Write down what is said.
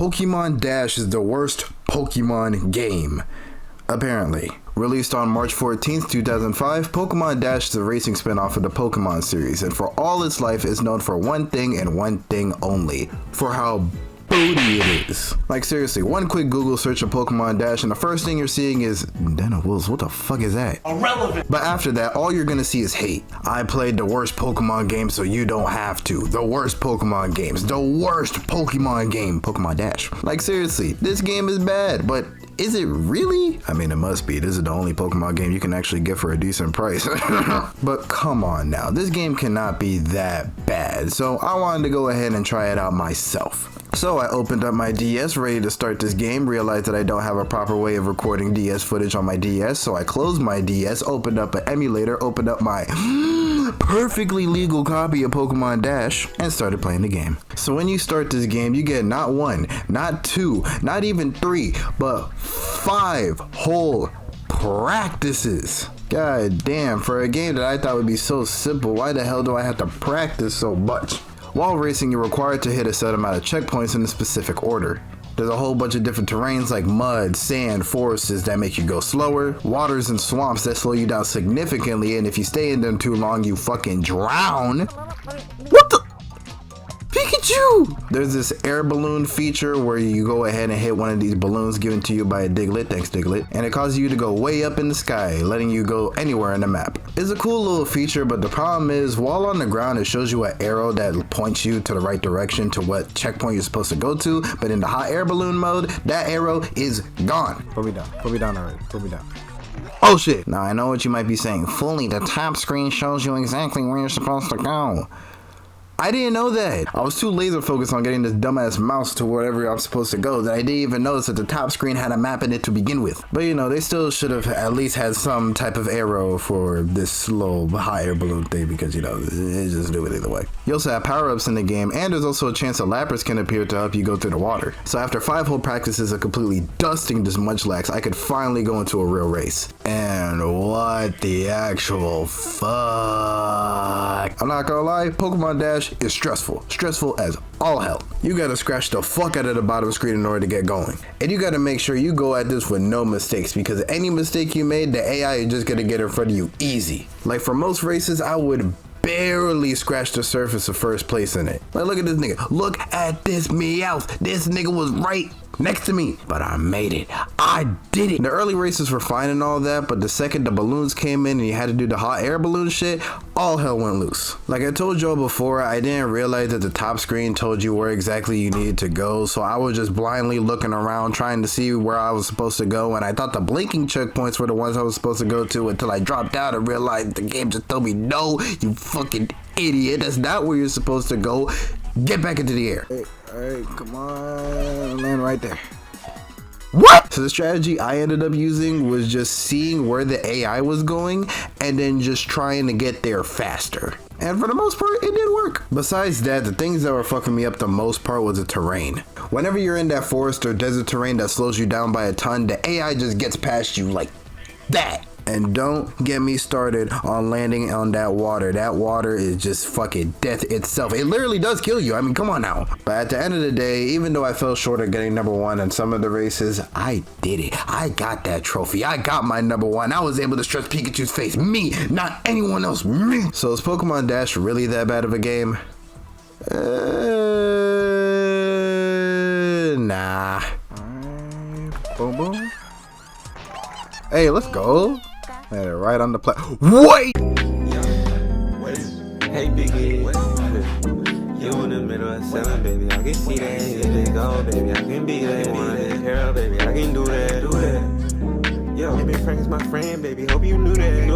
Pokémon Dash is the worst Pokémon game. Apparently. Released on March 14th, 2005, Pokémon Dash is a racing spin-off of the Pokémon series, and for all its life is known for one thing and one thing only: for how booty it is. Like seriously, one quick Google search of Pokémon Dash and the first thing you're seeing is Dana Wills, what the fuck is that? Irrelevant. But after that, all you're gonna see is hate. I played the worst Pokemon game so you don't have to. The worst Pokemon games. The worst Pokemon game. Pokemon Dash. Like seriously, this game is bad, but is it really? I mean, it must be. This is the only Pokemon game you can actually get for a decent price. But come on now, this game cannot be that bad. So I wanted to go ahead and try it out myself. So I opened up my DS ready to start this game, realized that I don't have a proper way of recording DS footage on my DS, so I closed my DS, opened up an emulator, opened up my perfectly legal copy of Pokemon Dash, and started playing the game. So when you start this game, you get not one, not two, not even three, but 5 whole practices. God damn, for a game that I thought would be so simple, why the hell do I have to practice so much? While racing, you're required to hit a set amount of checkpoints in a specific order. There's a whole bunch of different terrains like mud, sand, forests that make you go slower, waters and swamps that slow you down significantly, and if you stay in them too long, you fucking drown. What the? Pikachu! There's this air balloon feature where you go ahead and hit one of these balloons given to you by a Diglett, thanks Diglett, and it causes you to go way up in the sky, letting you go anywhere in the map. It's a cool little feature, but the problem is, while on the ground, it shows you an arrow that points you to the right direction to what checkpoint you're supposed to go to, but in the hot air balloon mode, that arrow is gone. Put me down already, put me down. Oh shit! Now I know what you might be saying, Fully, the top screen shows you exactly where you're supposed to go. I didn't know that. I was too laser focused on getting this dumbass mouse to wherever I'm supposed to go that I didn't even notice that the top screen had a map in it to begin with. But you know, they still should have at least had some type of arrow for this little higher balloon thing because, you know, it just do it either way. You also have power-ups in the game, and there's also a chance that Lapras can appear to help you go through the water. So after 5 whole practices of completely dusting this Munchlax, I could finally go into a real race. And what the actual fuck? I'm not gonna lie, Pokemon Dash is stressful as all hell. You gotta scratch the fuck out of the bottom screen in order to get going, and you gotta make sure you go at this with no mistakes, because any mistake you made, the AI is just gonna get in front of you easy. Like for most races, I would barely scratch the surface of first place in it. Like look at this nigga, look at this Meowth, this nigga was right next to me, but I made it. I did it. The early races were fine and all that, but the second the balloons came in and you had to do the hot air balloon shit, all hell went loose. Like I told y'all before, I didn't realize that the top screen told you where exactly you needed to go, so I was just blindly looking around trying to see where I was supposed to go, and I thought the blinking checkpoints were the ones I was supposed to go to until I dropped out and realized the game just told me, no, you fucking idiot, that's not where you're supposed to go. Get back into the air. Alright, come on, land right there. What? So the strategy I ended up using was just seeing where the AI was going and then just trying to get there faster. And for the most part, it did work. Besides that, the things that were fucking me up the most part was the terrain. Whenever you're in that forest or desert terrain that slows you down by a ton, the AI just gets past you like that. And don't get me started on landing on that water. That water is just fucking death itself. It literally does kill you. I mean, come on now. But at the end of the day, even though I fell short of getting #1 in some of the races, I did it. I got that trophy. I got my #1. I was able to stretch Pikachu's face. Me, not anyone else. Me. So is Pokemon Dash really that bad of a game? Nah. Alright. Boom, boom. Hey, let's go. Right on the play. Wait! Hey, Biggie. You in the middle of 7, baby. I can see that. If they go, baby, I can be that. Want to hair, baby, I can do that. Yo, baby, Frank's my friend, baby. Hope you knew that.